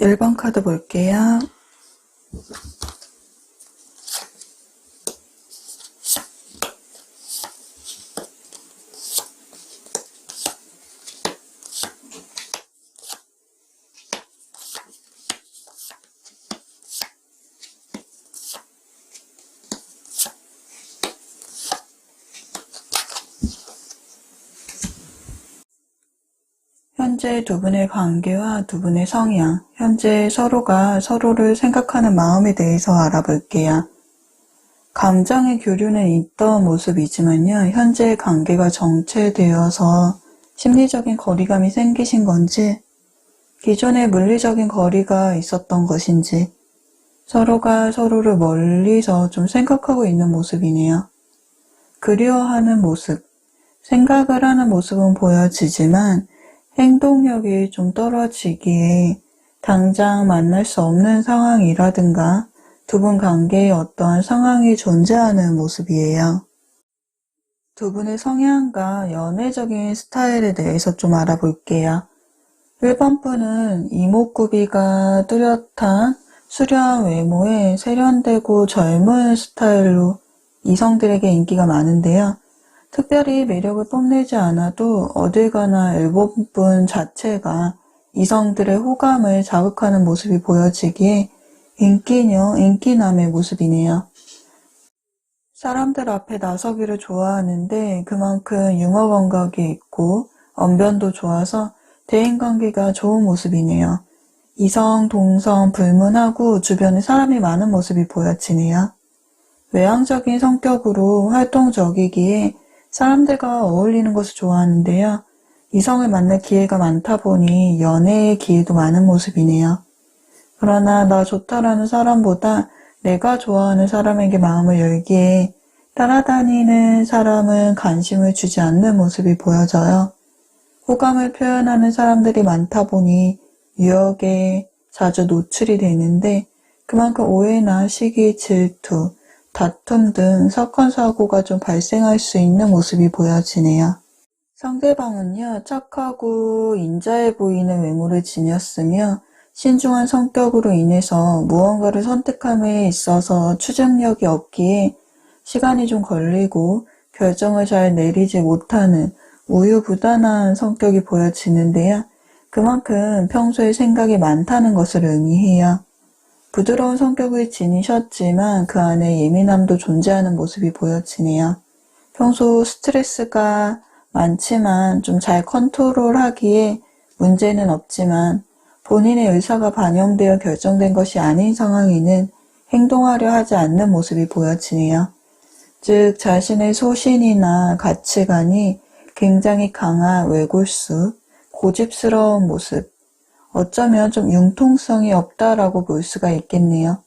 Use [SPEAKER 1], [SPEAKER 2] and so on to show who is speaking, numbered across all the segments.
[SPEAKER 1] 1번 카드 볼게요. 현재 두 분의 관계와 두 분의 성향, 현재 서로가 서로를 생각하는 마음에 대해서 알아볼게요. 감정의 교류는 있던 모습이지만요, 현재의 관계가 정체되어서 심리적인 거리감이 생기신 건지, 기존에 물리적인 거리가 있었던 것인지, 서로가 서로를 멀리서 좀 생각하고 있는 모습이네요. 그리워하는 모습, 생각을 하는 모습은 보여지지만 행동력이 좀 떨어지기에 당장 만날 수 없는 상황이라든가 두 분 관계에 어떠한 상황이 존재하는 모습이에요. 두 분의 성향과 연애적인 스타일에 대해서 좀 알아볼게요. 1번 분은 이목구비가 뚜렷한 수려한 외모에 세련되고 젊은 스타일로 이성들에게 인기가 많은데요. 특별히 매력을 뽐내지 않아도 어딜 가나 1번 분 자체가 이성들의 호감을 자극하는 모습이 보여지기에 인기녀, 인기남의 모습이네요. 사람들 앞에 나서기를 좋아하는데 그만큼 유머 감각이 있고 언변도 좋아서 대인관계가 좋은 모습이네요. 이성, 동성 불문하고 주변에 사람이 많은 모습이 보여지네요. 외향적인 성격으로 활동적이기에 사람들과 어울리는 것을 좋아하는데요. 이성을 만날 기회가 많다 보니 연애의 기회도 많은 모습이네요. 그러나 나 좋다라는 사람보다 내가 좋아하는 사람에게 마음을 열기에 따라다니는 사람은 관심을 주지 않는 모습이 보여져요. 호감을 표현하는 사람들이 많다 보니 유혹에 자주 노출이 되는데 그만큼 오해나 시기, 질투, 다툼 등 사건, 사고가 좀 발생할 수 있는 모습이 보여지네요. 상대방은요, 착하고 인자해 보이는 외모를 지녔으며 신중한 성격으로 인해서 무언가를 선택함에 있어서 추진력이 없기에 시간이 좀 걸리고 결정을 잘 내리지 못하는 우유부단한 성격이 보여지는데요. 그만큼 평소에 생각이 많다는 것을 의미해요. 부드러운 성격을 지니셨지만 그 안에 예민함도 존재하는 모습이 보여지네요. 평소 스트레스가 많지만 좀 잘 컨트롤하기에 문제는 없지만 본인의 의사가 반영되어 결정된 것이 아닌 상황에는 행동하려 하지 않는 모습이 보여지네요. 즉 자신의 소신이나 가치관이 굉장히 강한 외골수, 고집스러운 모습, 어쩌면 좀 융통성이 없다라고 볼 수가 있겠네요.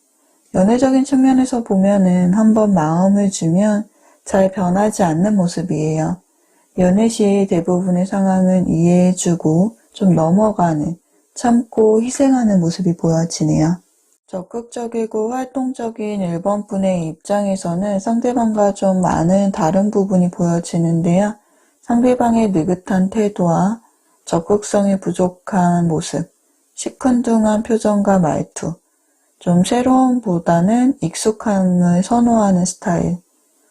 [SPEAKER 1] 연애적인 측면에서 보면은 한번 마음을 주면 잘 변하지 않는 모습이에요. 연애 시 대부분의 상황은 이해해주고 좀 넘어가는, 참고 희생하는 모습이 보여지네요. 적극적이고 활동적인 1번 분의 입장에서는 상대방과 좀 많은 다른 부분이 보여지는데요. 상대방의 느긋한 태도와 적극성이 부족한 모습, 시큰둥한 표정과 말투, 좀 새로움보다는 익숙함을 선호하는 스타일,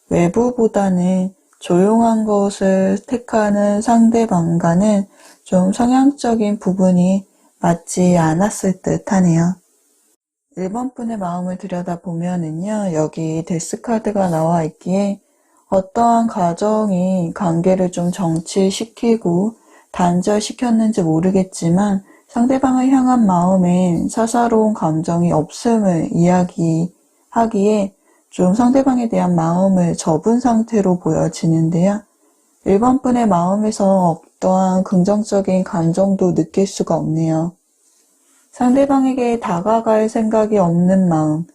[SPEAKER 1] 외부보다는 조용한 것을 택하는 상대방과는 좀 성향적인 부분이 맞지 않았을 듯 하네요. 1번 분의 마음을 들여다보면은요, 여기 데스카드가 나와 있기에 어떠한 가정이 관계를 좀 정치시키고 단절시켰는지 모르겠지만 상대방을 향한 마음엔 사사로운 감정이 없음을 이야기하기에 좀 상대방에 대한 마음을 접은 상태로 보여지는데요. 1번 분의 마음에서 어떠한 긍정적인 감정도 느낄 수가 없네요. 상대방에게 다가갈 생각이 없는 마음,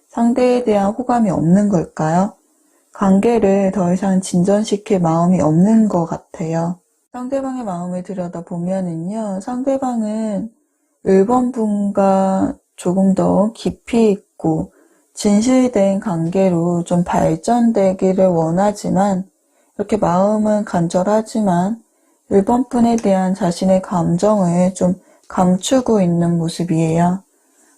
[SPEAKER 1] 상대에 대한 호감이 없는 걸까요? 관계를 더 이상 진전시킬 마음이 없는 것 같아요. 상대방의 마음을 들여다보면은요, 상대방은 1번 분과 조금 더 깊이 있고 진실된 관계로 좀 발전되기를 원하지만 이렇게 마음은 간절하지만 1번 분에 대한 자신의 감정을 좀 감추고 있는 모습이에요.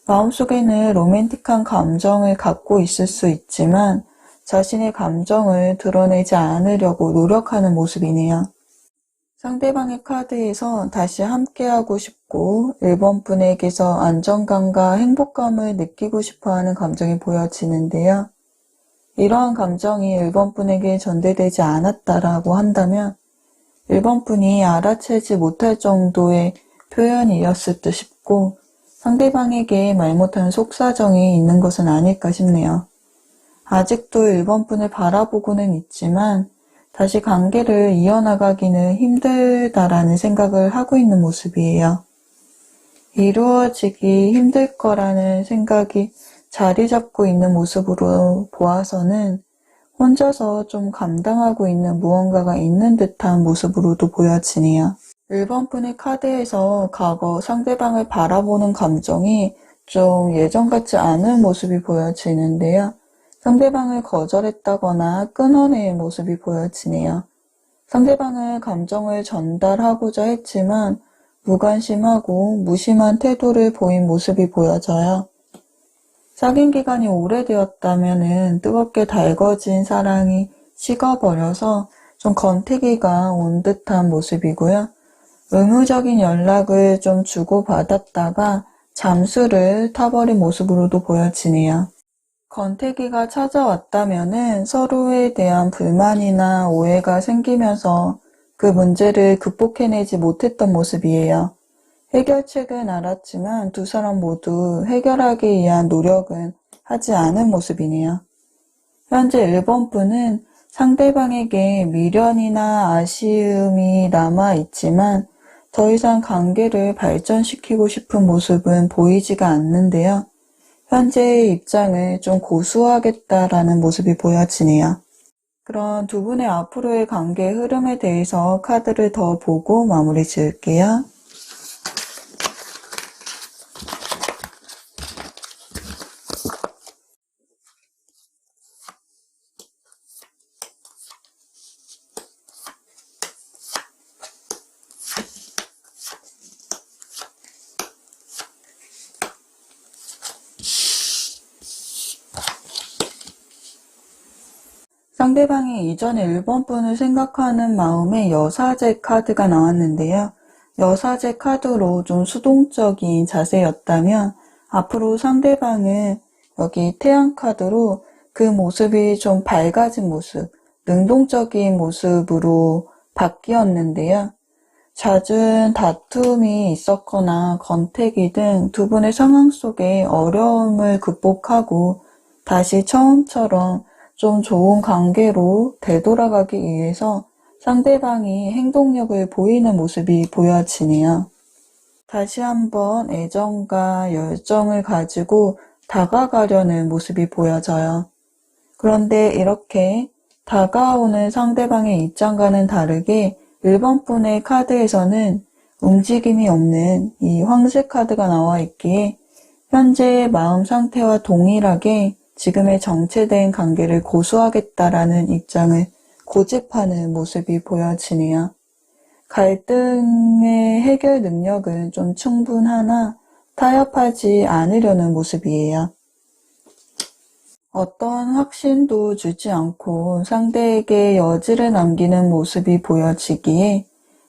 [SPEAKER 1] 마음속에는 로맨틱한 감정을 갖고 있을 수 있지만 자신의 감정을 드러내지 않으려고 노력하는 모습이네요. 상대방의 카드에서 다시 함께하고 싶고 1번 분에게서 안정감과 행복감을 느끼고 싶어하는 감정이 보여지는데요. 이러한 감정이 1번 분에게 전달되지 않았다라고 한다면 1번 분이 알아채지 못할 정도의 표현이었을 듯 싶고 상대방에게 말 못하는 속사정이 있는 것은 아닐까 싶네요. 아직도 1번 분을 바라보고는 있지만 다시 관계를 이어나가기는 힘들다라는 생각을 하고 있는 모습이에요. 이루어지기 힘들 거라는 생각이 자리 잡고 있는 모습으로 보아서는 혼자서 좀 감당하고 있는 무언가가 있는 듯한 모습으로도 보여지네요. 1번 분의 카드에서 과거 상대방을 바라보는 감정이 좀 예전 같지 않은 모습이 보여지는데요. 상대방을 거절했다거나 끊어낸 모습이 보여지네요. 상대방은 감정을 전달하고자 했지만 무관심하고 무심한 태도를 보인 모습이 보여져요. 사귄 기간이 오래되었다면 뜨겁게 달궈진 사랑이 식어버려서 좀 권태기가 온 듯한 모습이고요. 의무적인 연락을 좀 주고받았다가 잠수를 타버린 모습으로도 보여지네요. 권태기가 찾아왔다면 서로에 대한 불만이나 오해가 생기면서 그 문제를 극복해내지 못했던 모습이에요. 해결책은 알았지만 두 사람 모두 해결하기 위한 노력은 하지 않은 모습이네요. 현재 1번 분은 상대방에게 미련이나 아쉬움이 남아있지만 더 이상 관계를 발전시키고 싶은 모습은 보이지가 않는데요. 현재의 입장을 좀 고수하겠다라는 모습이 보여지네요. 그럼 두 분의 앞으로의 관계 흐름에 대해서 카드를 더 보고 마무리 지을게요. 상대방이 이전에 1번 분을 생각하는 마음에 여사제 카드가 나왔는데요. 여사제 카드로 좀 수동적인 자세였다면 앞으로 상대방은 여기 태양 카드로 그 모습이 좀 밝아진 모습, 능동적인 모습으로 바뀌었는데요. 잦은 다툼이 있었거나 권태기 등 두 분의 상황 속에 어려움을 극복하고 다시 처음처럼 좀 좋은 관계로 되돌아가기 위해서 상대방이 행동력을 보이는 모습이 보여지네요. 다시 한번 애정과 열정을 가지고 다가가려는 모습이 보여져요. 그런데 이렇게 다가오는 상대방의 입장과는 다르게 1번 분의 카드에서는 움직임이 없는 이 황새 카드가 나와 있기에 현재의 마음 상태와 동일하게 지금의 정체된 관계를 고수하겠다라는 입장을 고집하는 모습이 보여지네요. 갈등의 해결 능력은 좀 충분하나 타협하지 않으려는 모습이에요. 어떤 확신도 주지 않고 상대에게 여지를 남기는 모습이 보여지기에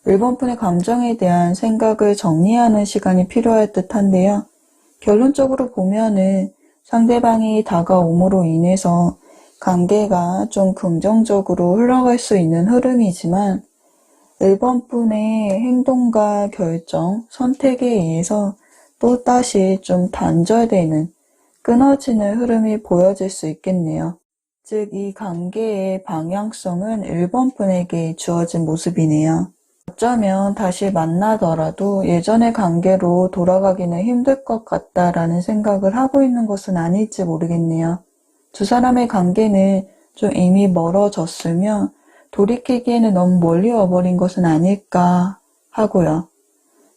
[SPEAKER 1] 1번 분의 감정에 대한 생각을 정리하는 시간이 필요할 듯한데요. 결론적으로 보면은 상대방이 다가옴으로 인해서 관계가 좀 긍정적으로 흘러갈 수 있는 흐름이지만 1번 분의 행동과 결정, 선택에 의해서 또다시 좀 단절되는, 끊어지는 흐름이 보여질 수 있겠네요. 즉, 이 관계의 방향성은 1번 분에게 주어진 모습이네요. 어쩌면 다시 만나더라도 예전의 관계로 돌아가기는 힘들 것 같다라는 생각을 하고 있는 것은 아닐지 모르겠네요. 두 사람의 관계는 좀 이미 멀어졌으며 돌이키기에는 너무 멀리 와버린 것은 아닐까 하고요.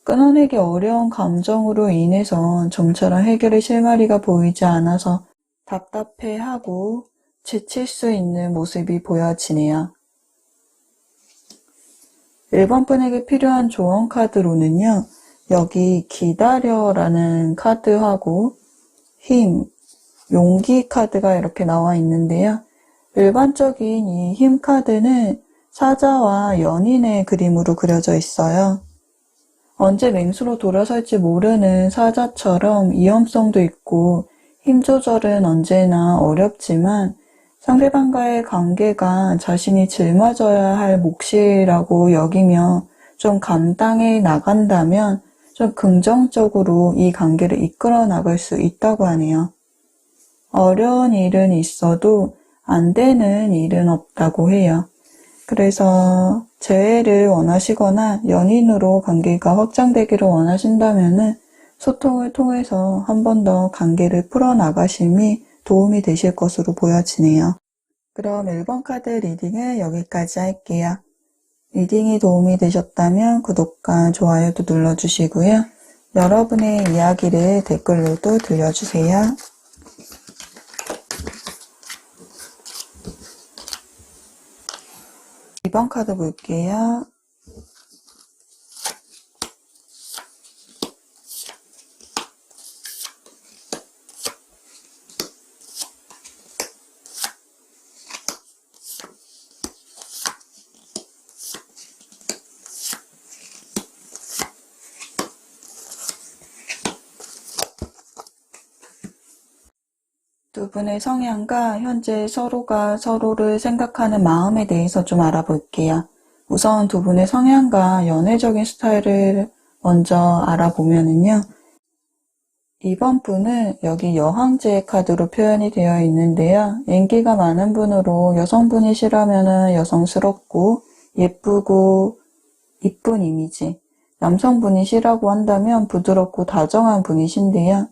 [SPEAKER 1] 끊어내기 어려운 감정으로 인해서 좀처럼 해결의 실마리가 보이지 않아서 답답해하고 지칠 수 있는 모습이 보여지네요. 1번 분에게 필요한 조언 카드로는요. 여기 기다려라는 카드하고 힘, 용기 카드가 이렇게 나와 있는데요. 일반적인 이 힘 카드는 사자와 연인의 그림으로 그려져 있어요. 언제 맹수로 돌아설지 모르는 사자처럼 위험성도 있고 힘 조절은 언제나 어렵지만 상대방과의 관계가 자신이 짊어져야 할 몫이라고 여기며 좀 감당해 나간다면 좀 긍정적으로 이 관계를 이끌어 나갈 수 있다고 하네요. 어려운 일은 있어도 안 되는 일은 없다고 해요. 그래서 재회를 원하시거나 연인으로 관계가 확장되기를 원하신다면은 소통을 통해서 한 번 더 관계를 풀어나가심이 도움이 되실 것으로 보여지네요. 그럼 1번 카드 리딩을 여기까지 할게요. 리딩이 도움이 되셨다면 구독과 좋아요도 눌러주시고요. 여러분의 이야기를 댓글로도 들려주세요. 2번 카드 볼게요. 두 분의 성향과 현재 서로가 서로를 생각하는 마음에 대해서 좀 알아볼게요. 우선 두 분의 성향과 연애적인 스타일을 먼저 알아보면은요. 이번 분은 여기 여황제의 카드로 표현이 되어 있는데요. 인기가 많은 분으로 여성분이시라면은 여성스럽고 예쁘고 이쁜 이미지, 남성분이시라고 한다면 부드럽고 다정한 분이신데요.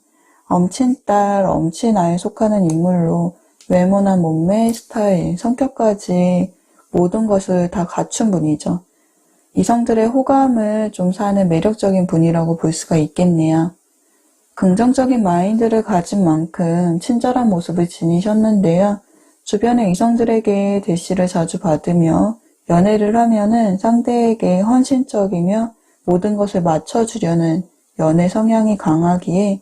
[SPEAKER 1] 엄친딸, 엄친아에 속하는 인물로 외모나 몸매, 스타일, 성격까지 모든 것을 다 갖춘 분이죠. 이성들의 호감을 좀 사는 매력적인 분이라고 볼 수가 있겠네요. 긍정적인 마인드를 가진 만큼 친절한 모습을 지니셨는데요. 주변의 이성들에게 대시를 자주 받으며 연애를 하면은 상대에게 헌신적이며 모든 것을 맞춰주려는 연애 성향이 강하기에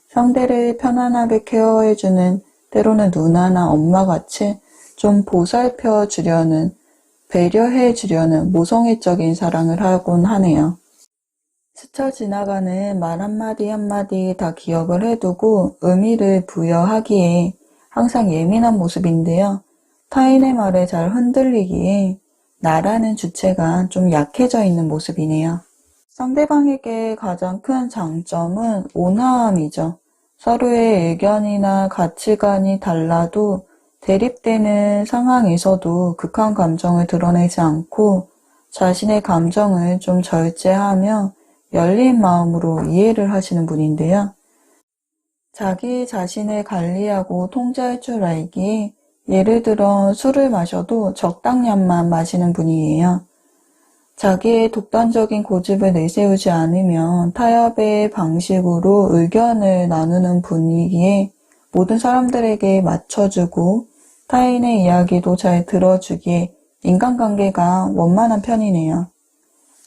[SPEAKER 1] 상대를 편안하게 케어해주는 때로는 누나나 엄마같이 좀 보살펴주려는 배려해주려는 모성애적인 사랑을 하곤 하네요. 스쳐 지나가는 말 한마디 한마디 다 기억을 해두고 의미를 부여하기에 항상 예민한 모습인데요. 타인의 말에 잘 흔들리기에 나라는 주체가 좀 약해져 있는 모습이네요. 상대방에게 가장 큰 장점은 온화함이죠. 서로의 의견이나 가치관이 달라도 대립되는 상황에서도 극한 감정을 드러내지 않고 자신의 감정을 좀 절제하며 열린 마음으로 이해를 하시는 분인데요. 자기 자신을 관리하고 통제할 줄 알기에 예를 들어 술을 마셔도 적당량만 마시는 분이에요. 자기의 독단적인 고집을 내세우지 않으면 타협의 방식으로 의견을 나누는 분이기에 모든 사람들에게 맞춰주고 타인의 이야기도 잘 들어주기에 인간관계가 원만한 편이네요.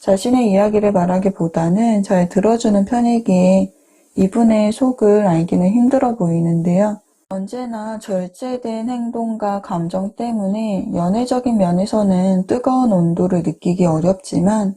[SPEAKER 1] 자신의 이야기를 말하기보다는 잘 들어주는 편이기에 이분의 속을 알기는 힘들어 보이는데요. 언제나 절제된 행동과 감정 때문에 연애적인 면에서는 뜨거운 온도를 느끼기 어렵지만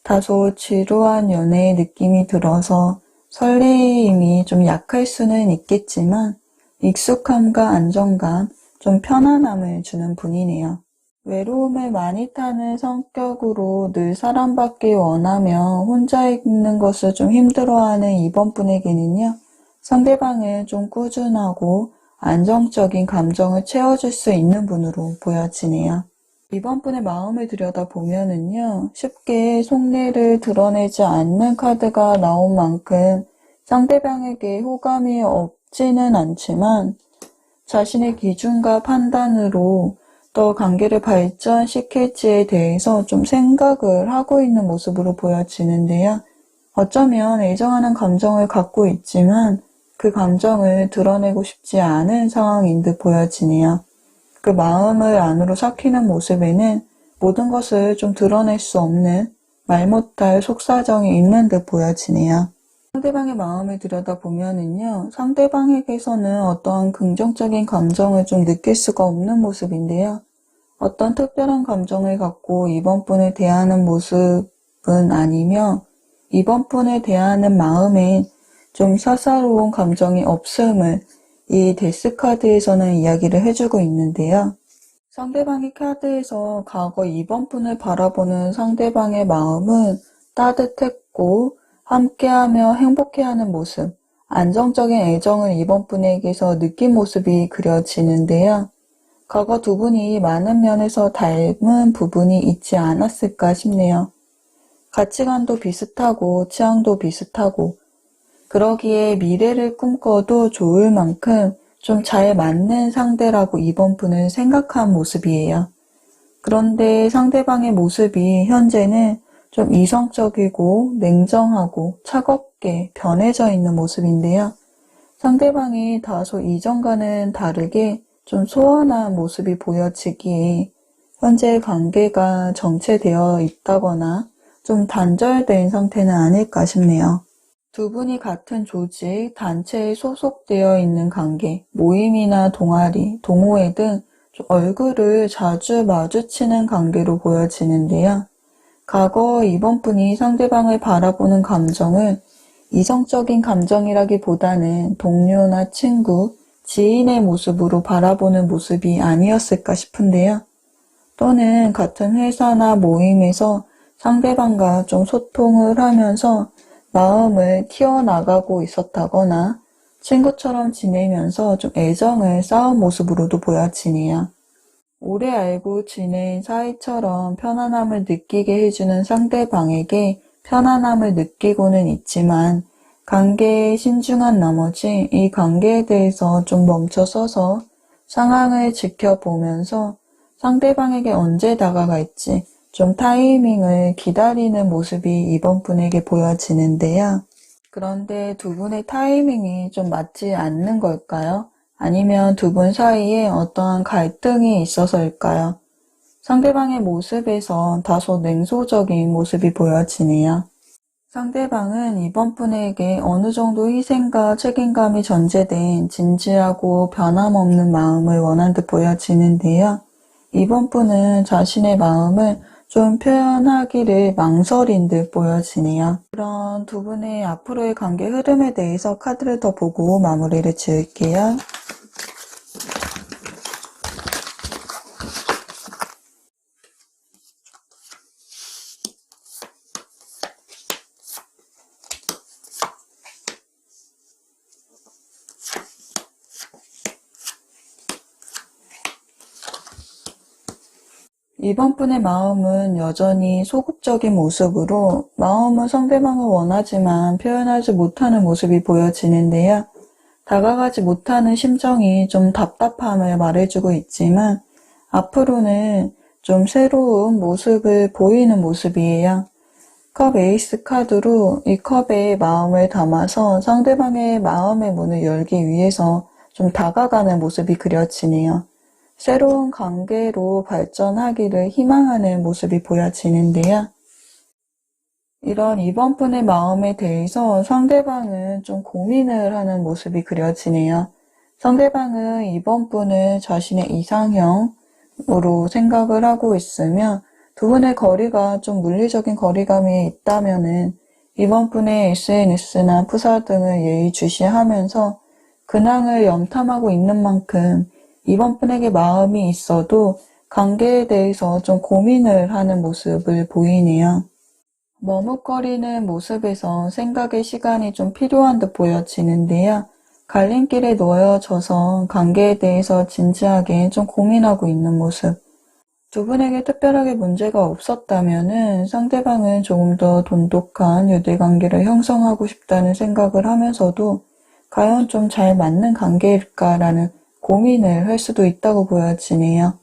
[SPEAKER 1] 다소 지루한 연애의 느낌이 들어서 설레임이 좀 약할 수는 있겠지만 익숙함과 안정감, 좀 편안함을 주는 분이네요. 외로움을 많이 타는 성격으로 늘 사랑받기 원하며 혼자 있는 것을 좀 힘들어하는 이번 분에게는요. 상대방을 좀 꾸준하고 안정적인 감정을 채워줄 수 있는 분으로 보여지네요. 이번 분의 마음을 들여다보면은요. 쉽게 속내를 드러내지 않는 카드가 나온 만큼 상대방에게 호감이 없지는 않지만 자신의 기준과 판단으로 더 관계를 발전시킬지에 대해서 좀 생각을 하고 있는 모습으로 보여지는데요. 어쩌면 애정하는 감정을 갖고 있지만 그 감정을 드러내고 싶지 않은 상황인 듯 보여지네요. 그 마음을 안으로 삭히는 모습에는 모든 것을 좀 드러낼 수 없는 말 못할 속사정이 있는 듯 보여지네요. 상대방의 마음을 들여다보면은요, 상대방에게서는 어떠한 긍정적인 감정을 좀 느낄 수가 없는 모습인데요. 어떤 특별한 감정을 갖고 이번 분을 대하는 모습은 아니며, 이번 분을 대하는 마음에 좀 사사로운 감정이 없음을 이 데스 카드에서는 이야기를 해주고 있는데요. 상대방의 카드에서 과거 이번 분을 바라보는 상대방의 마음은 따뜻했고 함께하며 행복해하는 모습, 안정적인 애정을 이번 분에게서 느낀 모습이 그려지는데요. 과거 두 분이 많은 면에서 닮은 부분이 있지 않았을까 싶네요. 가치관도 비슷하고 취향도 비슷하고 그러기에 미래를 꿈꿔도 좋을 만큼 좀 잘 맞는 상대라고 이번 분은 생각한 모습이에요. 그런데 상대방의 모습이 현재는 좀 이성적이고 냉정하고 차갑게 변해져 있는 모습인데요. 상대방이 다소 이전과는 다르게 좀 소원한 모습이 보여지기에 현재 관계가 정체되어 있다거나 좀 단절된 상태는 아닐까 싶네요. 두 분이 같은 조직, 단체에 소속되어 있는 관계, 모임이나 동아리, 동호회 등 좀 얼굴을 자주 마주치는 관계로 보여지는데요. 과거 이번 분이 상대방을 바라보는 감정을 이성적인 감정이라기보다는 동료나 친구, 지인의 모습으로 바라보는 모습이 아니었을까 싶은데요. 또는 같은 회사나 모임에서 상대방과 좀 소통을 하면서 마음을 키워나가고 있었다거나 친구처럼 지내면서 좀 애정을 쌓은 모습으로도 보여지네요. 오래 알고 지낸 사이처럼 편안함을 느끼게 해주는 상대방에게 편안함을 느끼고는 있지만 관계에 신중한 나머지 이 관계에 대해서 좀 멈춰서서 상황을 지켜보면서 상대방에게 언제 다가갈지 좀 타이밍을 기다리는 모습이 이번 분에게 보여지는데요. 그런데 두 분의 타이밍이 좀 맞지 않는 걸까요? 아니면 두 분 사이에 어떠한 갈등이 있어서일까요? 상대방의 모습에서 다소 냉소적인 모습이 보여지네요. 상대방은 이번 분에게 어느 정도 희생과 책임감이 전제된 진지하고 변함없는 마음을 원한 듯 보여지는데요. 이번 분은 자신의 마음을 좀 표현하기를 망설인 듯 보여지네요. 그런 두 분의 앞으로의 관계 흐름에 대해서 카드를 더 보고 마무리를 지을게요. 이번 분의 마음은 여전히 소극적인 모습으로 마음은 상대방을 원하지만 표현하지 못하는 모습이 보여지는데요. 다가가지 못하는 심정이 좀 답답함을 말해주고 있지만 앞으로는 좀 새로운 모습을 보이는 모습이에요. 컵 에이스 카드로 이 컵에 마음을 담아서 상대방의 마음의 문을 열기 위해서 좀 다가가는 모습이 그려지네요. 새로운 관계로 발전하기를 희망하는 모습이 보여지는데요. 이런 이번 분의 마음에 대해서 상대방은 좀 고민을 하는 모습이 그려지네요. 상대방은 이번 분을 자신의 이상형으로 생각을 하고 있으며 두 분의 거리가 좀 물리적인 거리감이 있다면은 이번 분의 SNS나 푸사 등을 예의주시하면서 근황을 염탐하고 있는 만큼 이번 분에게 마음이 있어도 관계에 대해서 좀 고민을 하는 모습을 보이네요. 머뭇거리는 모습에서 생각의 시간이 좀 필요한 듯 보여지는데요. 갈림길에 놓여져서 관계에 대해서 진지하게 좀 고민하고 있는 모습. 두 분에게 특별하게 문제가 없었다면은 상대방은 조금 더 돈독한 유대관계를 형성하고 싶다는 생각을 하면서도 과연 좀 잘 맞는 관계일까라는 고민을 할 수도 있다고 보여지네요.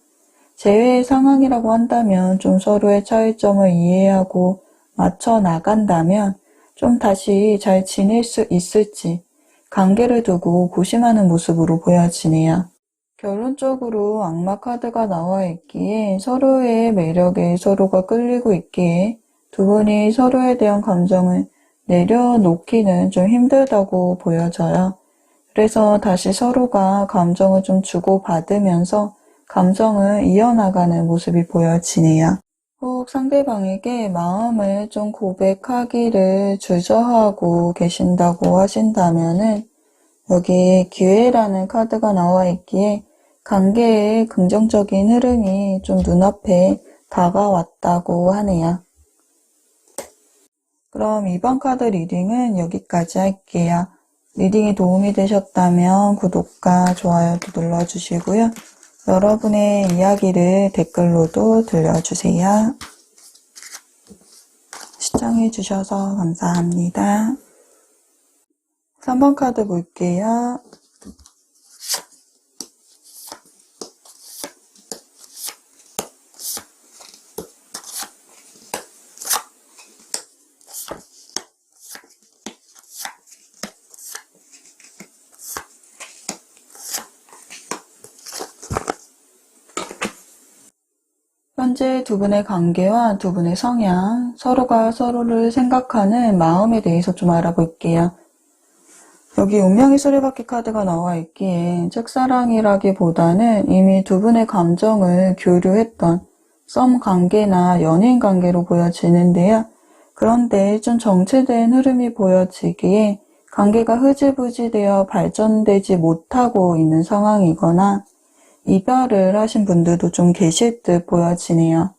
[SPEAKER 1] 재회의 상황이라고 한다면 좀 서로의 차이점을 이해하고 맞춰 나간다면 좀 다시 잘 지낼 수 있을지 관계를 두고 고심하는 모습으로 보여지네요. 결론적으로 악마 카드가 나와 있기에 서로의 매력에 서로가 끌리고 있기에 두 분이 서로에 대한 감정을 내려놓기는 좀 힘들다고 보여져요. 그래서 다시 서로가 감정을 좀 주고받으면서 감정을 이어나가는 모습이 보여지네요. 혹 상대방에게 마음을 좀 고백하기를 주저하고 계신다고 하신다면은 여기 기회라는 카드가 나와 있기에 관계의 긍정적인 흐름이 좀 눈앞에 다가왔다고 하네요. 그럼 이번 카드 리딩은 여기까지 할게요. 리딩이 도움이 되셨다면 구독과 좋아요도 눌러주시고요. 여러분의 이야기를 댓글로도 들려주세요. 시청해주셔서 감사합니다. 3번 카드 볼게요. 현재 두 분의 관계와 두 분의 성향, 서로가 서로를 생각하는 마음에 대해서 좀 알아볼게요. 여기 운명의 수레바퀴 카드가 나와 있기에 짝사랑이라기보다는 이미 두 분의 감정을 교류했던 썸 관계나 연인 관계로 보여지는데요. 그런데 좀 정체된 흐름이 보여지기에 관계가 흐지부지 되어 발전되지 못하고 있는 상황이거나 이별을 하신 분들도 좀 계실 듯 보여지네요.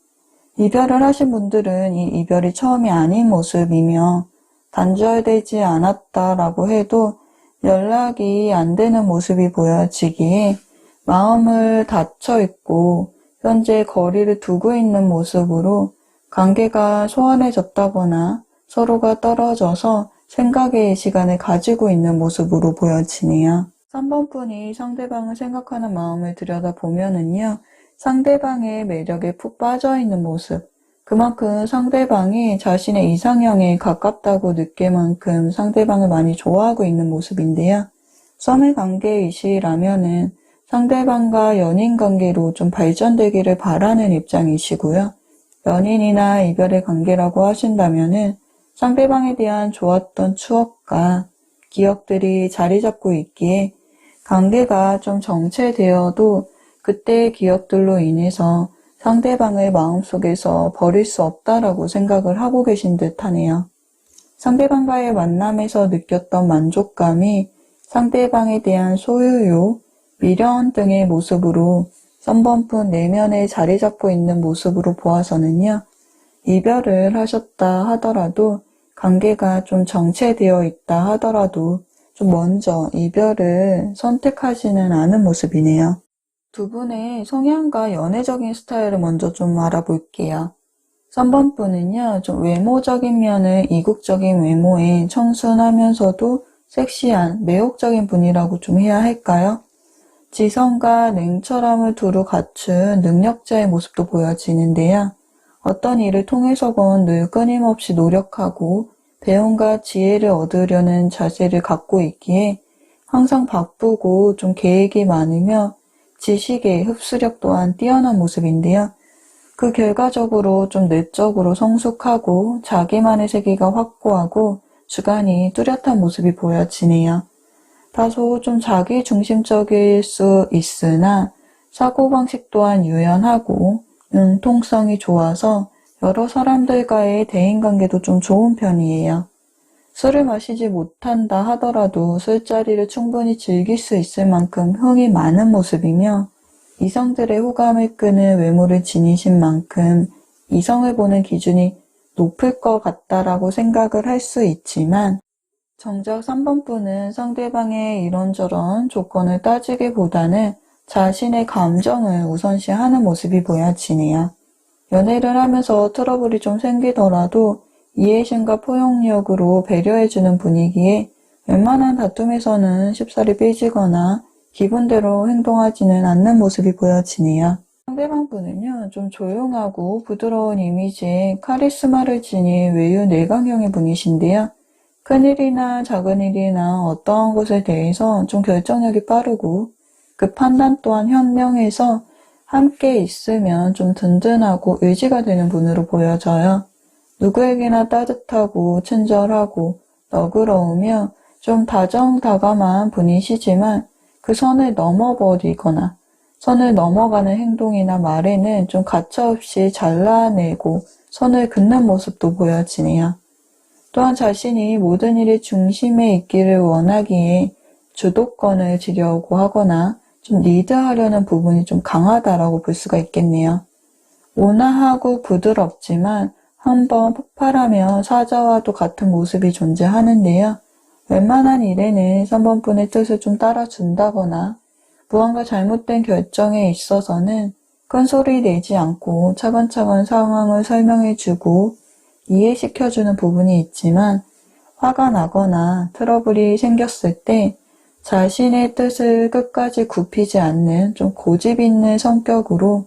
[SPEAKER 1] 이별을 하신 분들은 이 이별이 처음이 아닌 모습이며 단절되지 않았다라고 해도 연락이 안 되는 모습이 보여지기에 마음을 닫혀 있고 현재 거리를 두고 있는 모습으로 관계가 소원해졌다거나 서로가 떨어져서 생각의 시간을 가지고 있는 모습으로 보여지네요. 3번 분이 상대방을 생각하는 마음을 들여다보면은요. 상대방의 매력에 푹 빠져있는 모습, 그만큼 상대방이 자신의 이상형에 가깝다고 느낄 만큼 상대방을 많이 좋아하고 있는 모습인데요. 썸의 관계이시라면은 상대방과 연인 관계로 좀 발전되기를 바라는 입장이시고요. 연인이나 이별의 관계라고 하신다면은 상대방에 대한 좋았던 추억과 기억들이 자리 잡고 있기에 관계가 좀 정체되어도 그때의 기억들로 인해서 상대방을 마음속에서 버릴 수 없다라고 생각을 하고 계신 듯 하네요. 상대방과의 만남에서 느꼈던 만족감이 상대방에 대한 소유욕, 미련 등의 모습으로 3번 분 내면에 자리 잡고 있는 모습으로 보아서는요. 이별을 하셨다 하더라도 관계가 좀 정체되어 있다 하더라도 좀 먼저 이별을 선택하지는 않은 모습이네요. 두 분의 성향과 연애적인 스타일을 먼저 좀 알아볼게요. 3번 분은요, 좀 외모적인 면은 이국적인 외모에 청순하면서도 섹시한, 매혹적인 분이라고 좀 해야 할까요? 지성과 냉철함을 두루 갖춘 능력자의 모습도 보여지는데요. 어떤 일을 통해서건 늘 끊임없이 노력하고 배움과 지혜를 얻으려는 자세를 갖고 있기에 항상 바쁘고 좀 계획이 많으며 지식의 흡수력 또한 뛰어난 모습인데요. 그 결과적으로 좀 내적으로 성숙하고 자기만의 세계가 확고하고 주관이 뚜렷한 모습이 보여지네요. 다소 좀 자기중심적일 수 있으나 사고방식 또한 유연하고 융통성이 좋아서 여러 사람들과의 대인관계도 좀 좋은 편이에요. 술을 마시지 못한다 하더라도 술자리를 충분히 즐길 수 있을 만큼 흥이 많은 모습이며 이성들의 호감을 끄는 외모를 지니신 만큼 이성을 보는 기준이 높을 것 같다라고 생각을 할 수 있지만 정작 3번 분은 상대방의 이런저런 조건을 따지기보다는 자신의 감정을 우선시하는 모습이 보여지네요. 연애를 하면서 트러블이 좀 생기더라도 이해심과 포용력으로 배려해주는 분위기에 웬만한 다툼에서는 쉽사리 삐지거나 기분대로 행동하지는 않는 모습이 보여지네요. 상대방 분은요, 좀 조용하고 부드러운 이미지에 카리스마를 지닌 외유 내강형의 분이신데요. 큰일이나 작은 일이나 어떠한 것에 대해서 좀 결정력이 빠르고 그 판단 또한 현명해서 함께 있으면 좀 든든하고 의지가 되는 분으로 보여져요. 누구에게나 따뜻하고 친절하고 너그러우며 좀 다정다감한 분이시지만 그 선을 넘어버리거나 선을 넘어가는 행동이나 말에는 좀 가차없이 잘라내고 선을 긋는 모습도 보여지네요. 또한 자신이 모든 일의 중심에 있기를 원하기에 주도권을 지려고 하거나 좀 리드하려는 부분이 좀 강하다라고 볼 수가 있겠네요. 온화하고 부드럽지만 한번 폭발하면 사자와도 같은 모습이 존재하는데요. 웬만한 일에는 3번분의 뜻을 좀 따라준다거나 무언가 잘못된 결정에 있어서는 큰 소리 내지 않고 차근차근 상황을 설명해주고 이해시켜주는 부분이 있지만 화가 나거나 트러블이 생겼을 때 자신의 뜻을 끝까지 굽히지 않는 좀 고집 있는 성격으로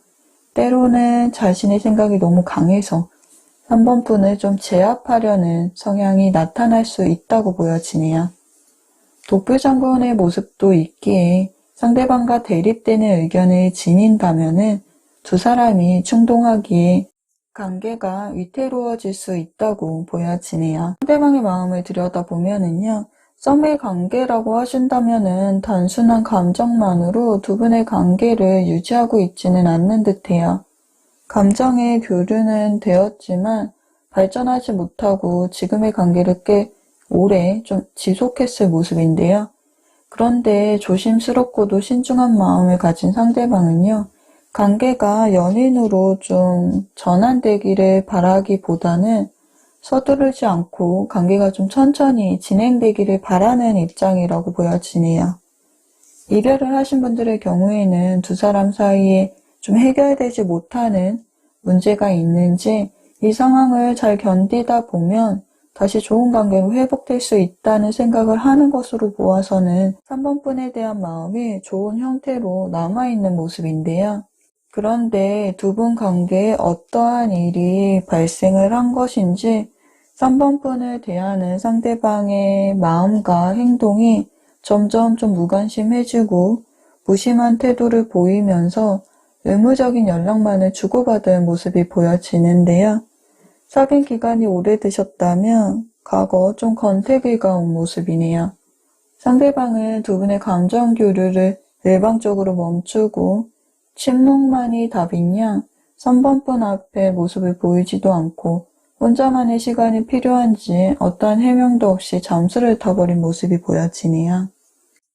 [SPEAKER 1] 때로는 자신의 생각이 너무 강해서 3번분을 좀 제압하려는 성향이 나타날 수 있다고 보여지네요. 독불장군의 모습도 있기에 상대방과 대립되는 의견을 지닌다면은 두 사람이 충동하기에 관계가 위태로워질 수 있다고 보여지네요. 상대방의 마음을 들여다보면은요, 썸의 관계라고 하신다면은 단순한 감정만으로 두 분의 관계를 유지하고 있지는 않는 듯해요. 감정의 교류는 되었지만 발전하지 못하고 지금의 관계를 꽤 오래 좀 지속했을 모습인데요. 그런데 조심스럽고도 신중한 마음을 가진 상대방은요, 관계가 연인으로 좀 전환되기를 바라기보다는 서두르지 않고 관계가 좀 천천히 진행되기를 바라는 입장이라고 보여지네요. 이별을 하신 분들의 경우에는 두 사람 사이에 좀 해결되지 못하는 문제가 있는지 이 상황을 잘 견디다 보면 다시 좋은 관계로 회복될 수 있다는 생각을 하는 것으로 보아서는 3번분에 대한 마음이 좋은 형태로 남아있는 모습인데요. 그런데 두 분 관계에 어떠한 일이 발생을 한 것인지 3번분을 대하는 상대방의 마음과 행동이 점점 좀 무관심해지고 무심한 태도를 보이면서 의무적인 연락만을 주고받은 모습이 보여지는데요. 사귄 기간이 오래되셨다면 과거 좀 권태기가 온 모습이네요. 상대방은 두 분의 감정 교류를 일방적으로 멈추고 침묵만이 답인 양 3번분 앞에 모습을 보이지도 않고 혼자만의 시간이 필요한지 어떠한 해명도 없이 잠수를 타버린 모습이 보여지네요.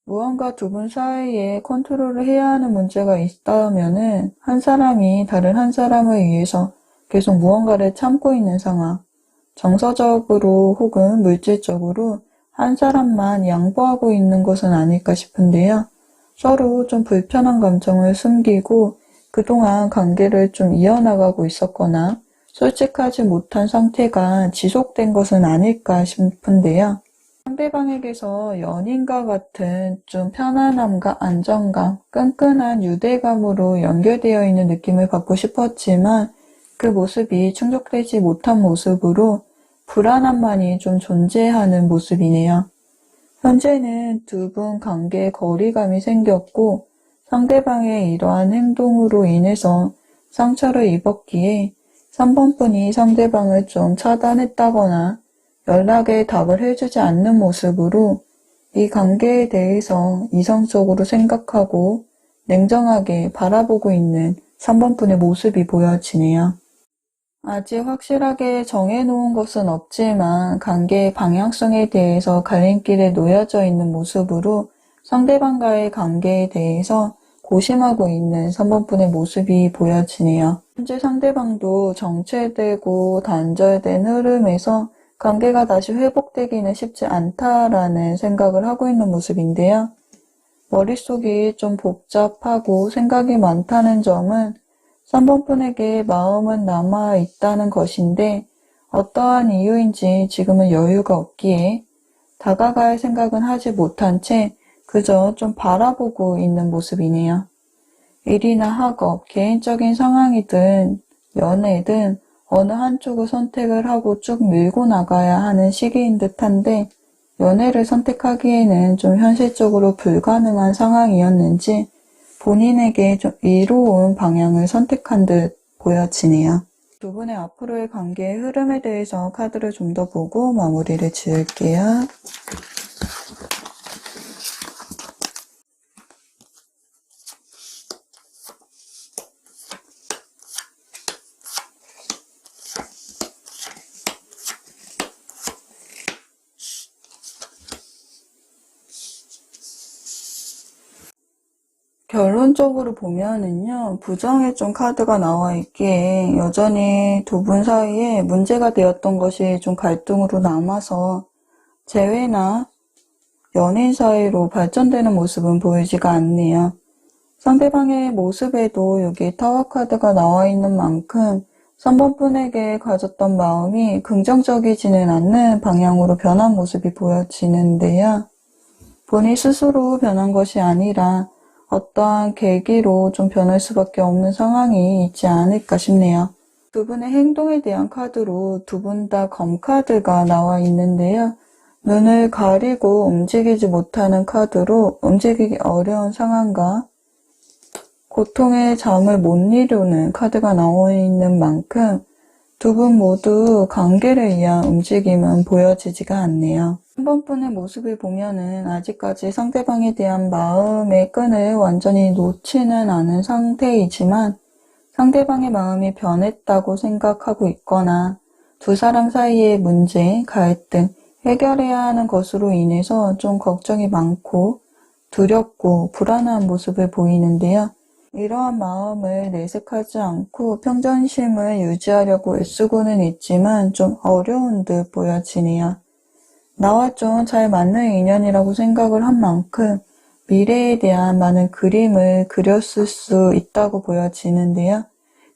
[SPEAKER 1] 무언가 두 분 사이에 컨트롤을 해야 하는 문제가 있다면은 한 사람이 다른 한 사람을 위해서 계속 무언가를 참고 있는 상황, 정서적으로 혹은 물질적으로 한 사람만 양보하고 있는 것은 아닐까 싶은데요. 서로 좀 불편한 감정을 숨기고 그동안 관계를 좀 이어나가고 있었거나 솔직하지 못한 상태가 지속된 것은 아닐까 싶은데요. 상대방에게서 연인과 같은 좀 편안함과 안정감, 끈끈한 유대감으로 연결되어 있는 느낌을 받고 싶었지만 그 모습이 충족되지 못한 모습으로 불안함만이 좀 존재하는 모습이네요. 현재는 두 분 관계에 거리감이 생겼고 상대방의 이러한 행동으로 인해서 상처를 입었기에 3번분이 상대방을 좀 차단했다거나 연락에 답을 해주지 않는 모습으로 이 관계에 대해서 이성적으로 생각하고 냉정하게 바라보고 있는 3번분의 모습이 보여지네요. 아직 확실하게 정해놓은 것은 없지만 관계의 방향성에 대해서 갈림길에 놓여져 있는 모습으로 상대방과의 관계에 대해서 고심하고 있는 3번분의 모습이 보여지네요. 현재 상대방도 정체되고 단절된 흐름에서 관계가 다시 회복되기는 쉽지 않다라는 생각을 하고 있는 모습인데요. 머릿속이 좀 복잡하고 생각이 많다는 점은 3번분에게 마음은 남아있다는 것인데 어떠한 이유인지 지금은 여유가 없기에 다가갈 생각은 하지 못한 채 그저 좀 바라보고 있는 모습이네요. 일이나 학업, 개인적인 상황이든 연애든 어느 한쪽을 선택을 하고 쭉 밀고 나가야 하는 시기인 듯한데 연애를 선택하기에는 좀 현실적으로 불가능한 상황이었는지 본인에게 좀 이로운 방향을 선택한 듯 보여지네요. 두 분의 앞으로의 관계의 흐름에 대해서 카드를 좀 더 보고 마무리를 지을게요. 결론적으로 보면은요, 부정의 좀 카드가 나와 있기에 여전히 두 분 사이에 문제가 되었던 것이 좀 갈등으로 남아서 재회나 연인 사이로 발전되는 모습은 보이지가 않네요. 상대방의 모습에도 여기 타워 카드가 나와 있는 만큼 3번 분에게 가졌던 마음이 긍정적이지는 않는 방향으로 변한 모습이 보여지는데요. 본인 스스로 변한 것이 아니라 어떠한 계기로 좀 변할 수밖에 없는 상황이 있지 않을까 싶네요. 두 분의 행동에 대한 카드로 두 분 다 검 카드가 나와 있는데요. 눈을 가리고 움직이지 못하는 카드로 움직이기 어려운 상황과 고통의 잠을 못 이루는 카드가 나와 있는 만큼 두 분 모두 관계를 위한 움직임은 보여지지가 않네요. 한 번뿐의 모습을 보면은 아직까지 상대방에 대한 마음의 끈을 완전히 놓지는 않은 상태이지만 상대방의 마음이 변했다고 생각하고 있거나 두 사람 사이의 문제, 갈등, 해결해야 하는 것으로 인해서 좀 걱정이 많고 두렵고 불안한 모습을 보이는데요. 이러한 마음을 내색하지 않고 평정심을 유지하려고 애쓰고는 있지만 좀 어려운 듯 보여지네요. 나와 좀 잘 맞는 인연이라고 생각을 한 만큼 미래에 대한 많은 그림을 그렸을 수 있다고 보여지는데요.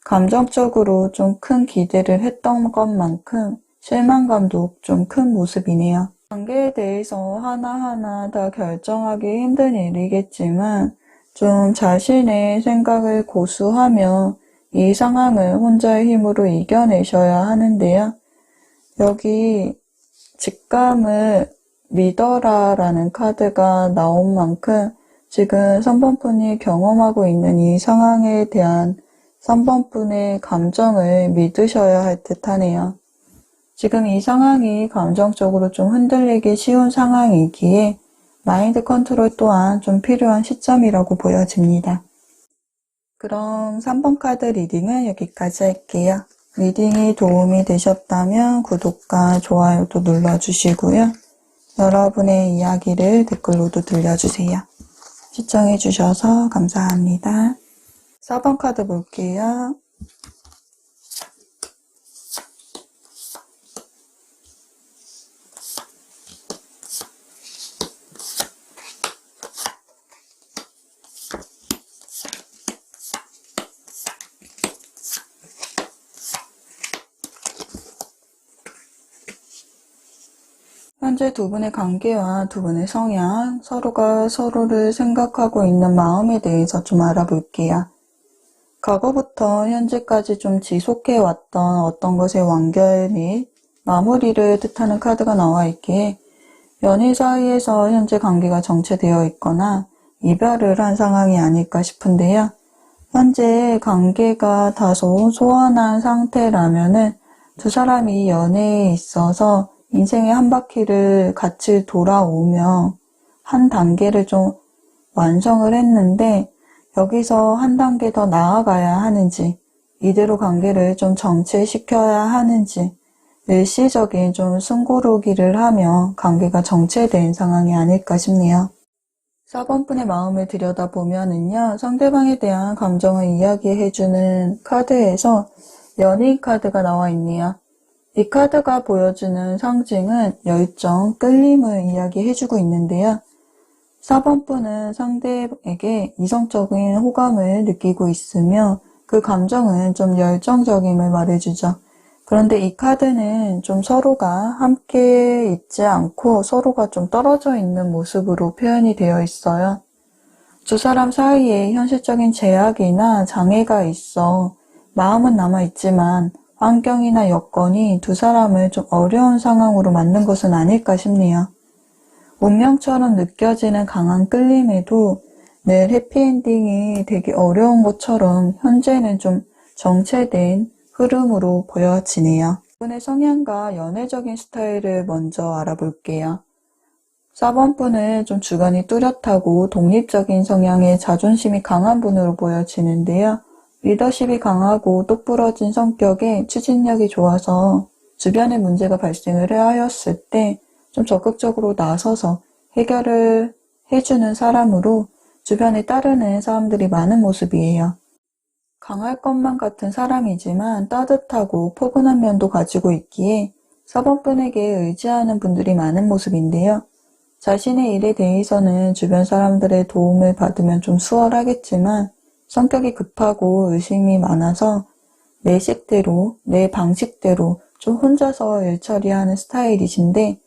[SPEAKER 1] 감정적으로 좀 큰 기대를 했던 것만큼 실망감도 좀 큰 모습이네요. 관계에 대해서 하나하나 다 결정하기 힘든 일이겠지만 좀 자신의 생각을 고수하며 이 상황을 혼자의 힘으로 이겨내셔야 하는데요. 여기 직감을 믿어라 라는 카드가 나온 만큼 지금 3번 분이 경험하고 있는 이 상황에 대한 3번 분의 감정을 믿으셔야 할 듯 하네요. 지금 이 상황이 감정적으로 좀 흔들리기 쉬운 상황이기에 마인드 컨트롤 또한 좀 필요한 시점이라고 보여집니다. 그럼 3번 카드 리딩은 여기까지 할게요. 리딩이 도움이 되셨다면 구독과 좋아요도 눌러주시고요. 여러분의 이야기를 댓글로도 들려주세요. 시청해주셔서 감사합니다. 4번 카드 볼게요. 현재 두 분의 관계와 두 분의 성향, 서로가 서로를 생각하고 있는 마음에 대해서 좀 알아볼게요. 과거부터 현재까지 좀 지속해왔던 어떤 것의 완결 및 마무리를 뜻하는 카드가 나와 있기에 연인 사이에서 현재 관계가 정체되어 있거나 이별을 한 상황이 아닐까 싶은데요. 현재 관계가 다소 소원한 상태라면은 두 사람이 연애에 있어서 인생의 한 바퀴를 같이 돌아오며 한 단계를 좀 완성을 했는데 여기서 한 단계 더 나아가야 하는지 이대로 관계를 좀 정체시켜야 하는지 일시적인 좀 숨고르기를 하며 관계가 정체된 상황이 아닐까 싶네요. 4번 분의 마음을 들여다보면은요, 상대방에 대한 감정을 이야기해주는 카드에서 연인 카드가 나와 있네요. 이 카드가 보여주는 상징은 열정, 끌림을 이야기해주고 있는데요. 4번 분은 상대에게 이성적인 호감을 느끼고 있으며 그 감정은 좀 열정적임을 말해주죠. 그런데 이 카드는 좀 서로가 함께 있지 않고 서로가 좀 떨어져 있는 모습으로 표현이 되어 있어요. 두 사람 사이에 현실적인 제약이나 장애가 있어 마음은 남아있지만 환경이나 여건이 두 사람을 좀 어려운 상황으로 만든 것은 아닐까 싶네요. 운명처럼 느껴지는 강한 끌림에도 늘 해피엔딩이 되기 어려운 것처럼 현재는 좀 정체된 흐름으로 보여지네요. 이분의 성향과 연애적인 스타일을 먼저 알아볼게요. 4번 분은 좀 주관이 뚜렷하고 독립적인 성향의 자존심이 강한 분으로 보여지는데요. 리더십이 강하고 똑부러진 성격에 추진력이 좋아서 주변에 문제가 발생을 하였을 때 좀 적극적으로 나서서 해결을 해주는 사람으로 주변에 따르는 사람들이 많은 모습이에요. 강할 것만 같은 사람이지만 따뜻하고 포근한 면도 가지고 있기에 4번 분에게 의지하는 분들이 많은 모습인데요. 자신의 일에 대해서는 주변 사람들의 도움을 받으면 좀 수월하겠지만 성격이 급하고 의심이 많아서 내 식대로, 내 방식대로 좀 혼자서 일 처리하는 스타일이신데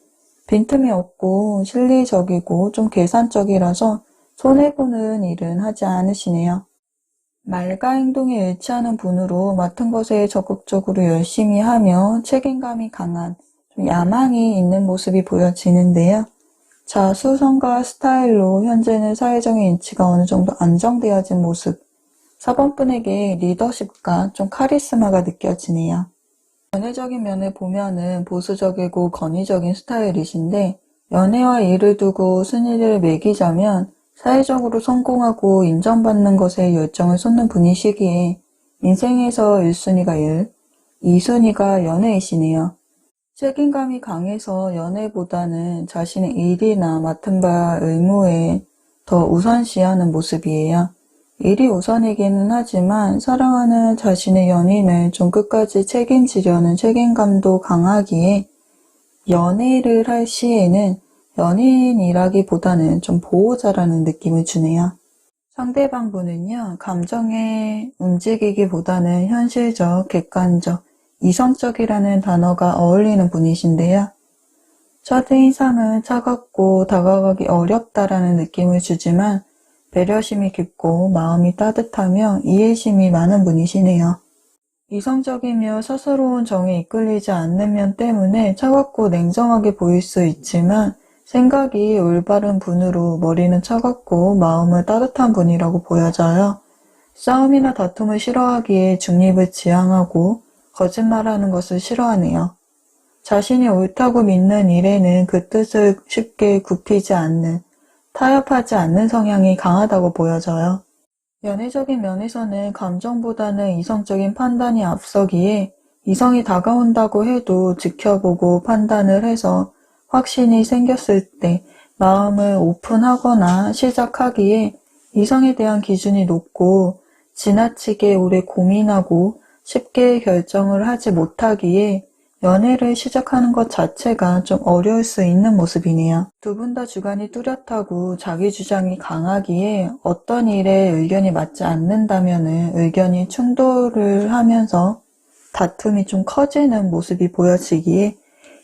[SPEAKER 1] 빈틈이 없고 실리적이고 좀 계산적이라서 손해보는 일은 하지 않으시네요. 말과 행동이 일치하는 분으로 맡은 것에 적극적으로 열심히 하며 책임감이 강한 좀 야망이 있는 모습이 보여지는데요. 자수성가 스타일로 현재는 사회적인 인치가 어느 정도 안정되어진 모습, 4번 분에게 리더십과 좀 카리스마가 느껴지네요. 연애적인 면을 보면은 보수적이고 권위적인 스타일이신데 연애와 일을 두고 순위를 매기자면 사회적으로 성공하고 인정받는 것에 열정을 쏟는 분이시기에 인생에서 1순위가 일, 2순위가 연애이시네요. 책임감이 강해서 연애보다는 자신의 일이나 맡은 바 의무에 더 우선시하는 모습이에요. 일이 우선이기는 하지만 사랑하는 자신의 연인을 좀 끝까지 책임지려는 책임감도 강하기에 연애를 할 시에는 연인이라기보다는 좀 보호자라는 느낌을 주네요. 상대방 분은요, 감정에 움직이기보다는 현실적, 객관적, 이성적이라는 단어가 어울리는 분이신데요. 첫인상은 차갑고 다가가기 어렵다라는 느낌을 주지만 배려심이 깊고 마음이 따뜻하며 이해심이 많은 분이시네요. 이성적이며 사사로운 정에 이끌리지 않는 면 때문에 차갑고 냉정하게 보일 수 있지만 생각이 올바른 분으로 머리는 차갑고 마음은 따뜻한 분이라고 보여져요. 싸움이나 다툼을 싫어하기에 중립을 지향하고 거짓말하는 것을 싫어하네요. 자신이 옳다고 믿는 일에는 그 뜻을 쉽게 굽히지 않는, 타협하지 않는 성향이 강하다고 보여져요. 연애적인 면에서는 감정보다는 이성적인 판단이 앞서기에 이성이 다가온다고 해도 지켜보고 판단을 해서 확신이 생겼을 때 마음을 오픈하거나 시작하기에 이성에 대한 기준이 높고 지나치게 오래 고민하고 쉽게 결정을 하지 못하기에 연애를 시작하는 것 자체가 좀 어려울 수 있는 모습이네요. 두 분 다 주관이 뚜렷하고 자기 주장이 강하기에 어떤 일에 의견이 맞지 않는다면 의견이 충돌을 하면서 다툼이 좀 커지는 모습이 보여지기에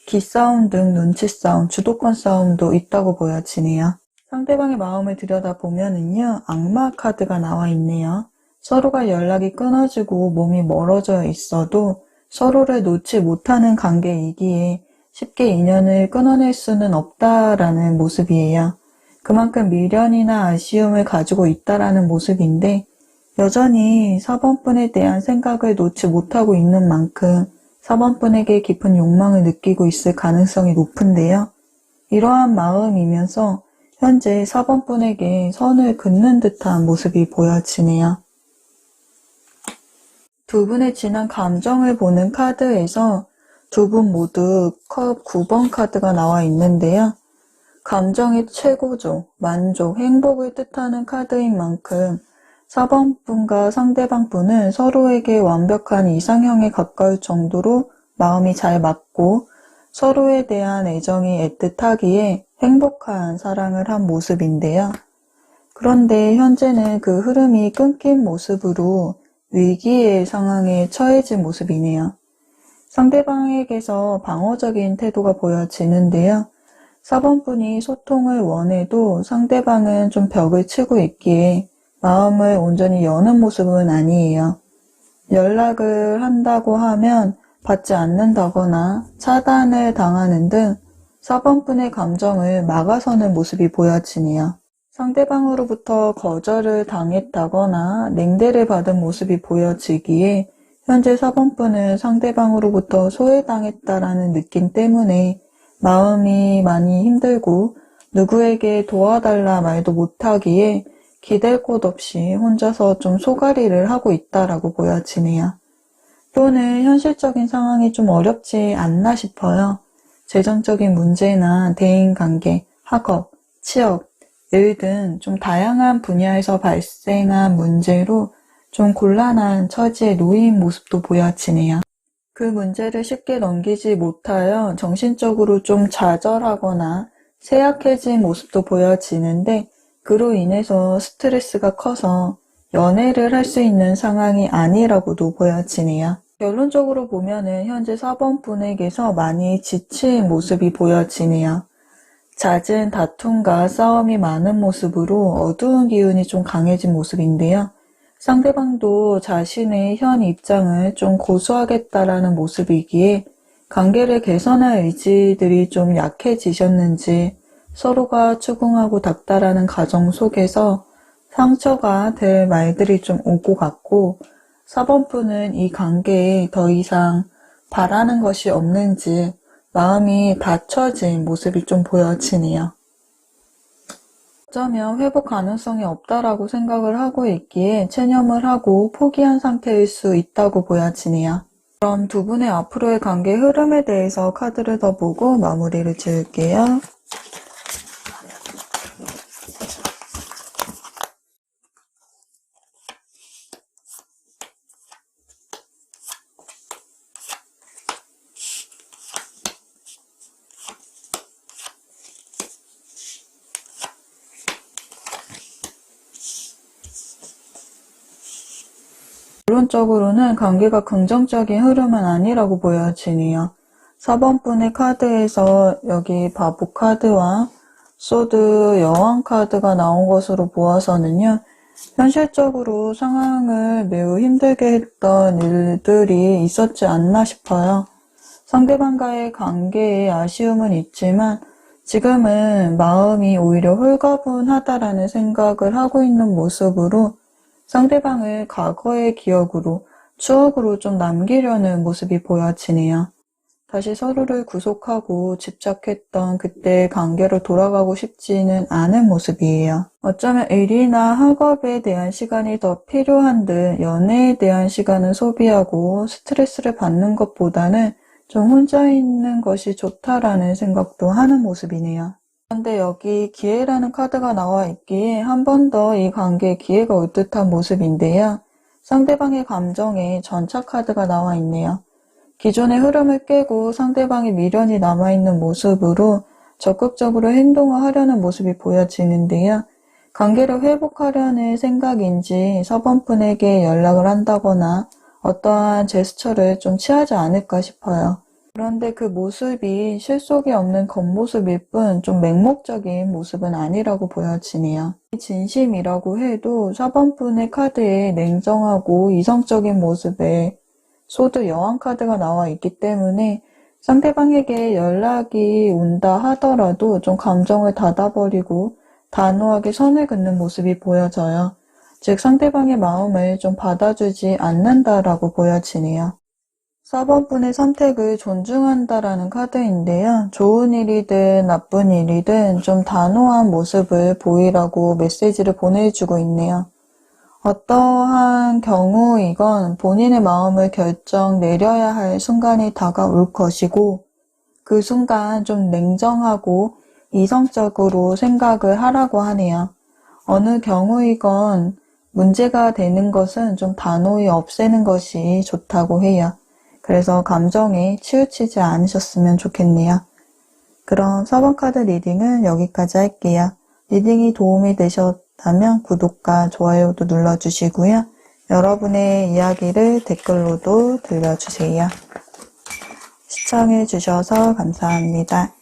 [SPEAKER 1] 기싸움 등 눈치 싸움, 주도권 싸움도 있다고 보여지네요. 상대방의 마음을 들여다보면은요, 악마 카드가 나와 있네요. 서로가 연락이 끊어지고 몸이 멀어져 있어도 서로를 놓지 못하는 관계이기에 쉽게 인연을 끊어낼 수는 없다라는 모습이에요. 그만큼 미련이나 아쉬움을 가지고 있다라는 모습인데 여전히 4번 분에 대한 생각을 놓지 못하고 있는 만큼 4번 분에게 깊은 욕망을 느끼고 있을 가능성이 높은데요. 이러한 마음이면서 현재 4번 분에게 선을 긋는 듯한 모습이 보여지네요. 두 분의 진한 감정을 보는 카드에서 두 분 모두 컵 9번 카드가 나와 있는데요. 감정의 최고조, 만족, 행복을 뜻하는 카드인 만큼 4번 분과 상대방 분은 서로에게 완벽한 이상형에 가까울 정도로 마음이 잘 맞고 서로에 대한 애정이 애틋하기에 행복한 사랑을 한 모습인데요. 그런데 현재는 그 흐름이 끊긴 모습으로 위기의 상황에 처해진 모습이네요. 상대방에게서 방어적인 태도가 보여지는데요. 4번 분이 소통을 원해도 상대방은 좀 벽을 치고 있기에 마음을 온전히 여는 모습은 아니에요. 연락을 한다고 하면 받지 않는다거나 차단을 당하는 등 4번 분의 감정을 막아서는 모습이 보여지네요. 상대방으로부터 거절을 당했다거나 냉대를 받은 모습이 보여지기에 현재 4번분은 상대방으로부터 소외당했다라는 느낌 때문에 마음이 많이 힘들고 누구에게 도와달라 말도 못하기에 기댈 곳 없이 혼자서 좀 소가리를 하고 있다라고 보여지네요. 또는 현실적인 상황이 좀 어렵지 않나 싶어요. 재정적인 문제나 대인관계, 학업, 취업, 일 등 좀 다양한 분야에서 발생한 문제로 좀 곤란한 처지에 놓인 모습도 보여지네요. 그 문제를 쉽게 넘기지 못하여 정신적으로 좀 좌절하거나 쇠약해진 모습도 보여지는데 그로 인해서 스트레스가 커서 연애를 할 수 있는 상황이 아니라고도 보여지네요. 결론적으로 보면은 현재 4번 분에게서 많이 지친 모습이 보여지네요. 잦은 다툼과 싸움이 많은 모습으로 어두운 기운이 좀 강해진 모습인데요. 상대방도 자신의 현 입장을 좀 고수하겠다라는 모습이기에 관계를 개선할 의지들이 좀 약해지셨는지 서로가 추궁하고 닥달하는 과정 속에서 상처가 될 말들이 좀 오고 갔고 4번 분은 이 관계에 더 이상 바라는 것이 없는지 마음이 닫혀진 모습이 좀 보여지네요. 어쩌면 회복 가능성이 없다라고 생각을 하고 있기에 체념을 하고 포기한 상태일 수 있다고 보여지네요. 그럼 두 분의 앞으로의 관계 흐름에 대해서 카드를 더 보고 마무리를 지을게요. 결론적으로는 관계가 긍정적인 흐름은 아니라고 보여지네요. 4번 분의 카드에서 여기 바보 카드와 소드 여왕 카드가 나온 것으로 보아서는요. 현실적으로 상황을 매우 힘들게 했던 일들이 있었지 않나 싶어요. 상대방과의 관계에 아쉬움은 있지만 지금은 마음이 오히려 홀가분하다라는 생각을 하고 있는 모습으로 상대방을 과거의 기억으로, 추억으로 좀 남기려는 모습이 보여지네요. 다시 서로를 구속하고 집착했던 그때의 관계로 돌아가고 싶지는 않은 모습이에요. 어쩌면 일이나 학업에 대한 시간이 더 필요한 듯 연애에 대한 시간을 소비하고 스트레스를 받는 것보다는 좀 혼자 있는 것이 좋다라는 생각도 하는 모습이네요. 그런데 여기 기회라는 카드가 나와 있기에 한 번 더 이 관계에 기회가 올 듯한 모습인데요. 상대방의 감정에 전차 카드가 나와 있네요. 기존의 흐름을 깨고 상대방의 미련이 남아있는 모습으로 적극적으로 행동을 하려는 모습이 보여지는데요. 관계를 회복하려는 생각인지 4번 분에게 연락을 한다거나 어떠한 제스처를 좀 취하지 않을까 싶어요. 그런데 그 모습이 실속이 없는 겉모습일 뿐 좀 맹목적인 모습은 아니라고 보여지네요. 진심이라고 해도 4번 분의 카드에 냉정하고 이성적인 모습에 소드 여왕 카드가 나와 있기 때문에 상대방에게 연락이 온다 하더라도 좀 감정을 닫아버리고 단호하게 선을 긋는 모습이 보여져요. 즉 상대방의 마음을 좀 받아주지 않는다라고 보여지네요. 4번 분의 선택을 존중한다라는 카드인데요. 좋은 일이든 나쁜 일이든 좀 단호한 모습을 보이라고 메시지를 보내주고 있네요. 어떠한 경우이건 본인의 마음을 결정 내려야 할 순간이 다가올 것이고 그 순간 좀 냉정하고 이성적으로 생각을 하라고 하네요. 어느 경우이건 문제가 되는 것은 좀 단호히 없애는 것이 좋다고 해요. 그래서 감정에 치우치지 않으셨으면 좋겠네요. 그럼 4번 카드 리딩은 여기까지 할게요. 리딩이 도움이 되셨다면 구독과 좋아요도 눌러주시고요. 여러분의 이야기를 댓글로도 들려주세요. 시청해주셔서 감사합니다.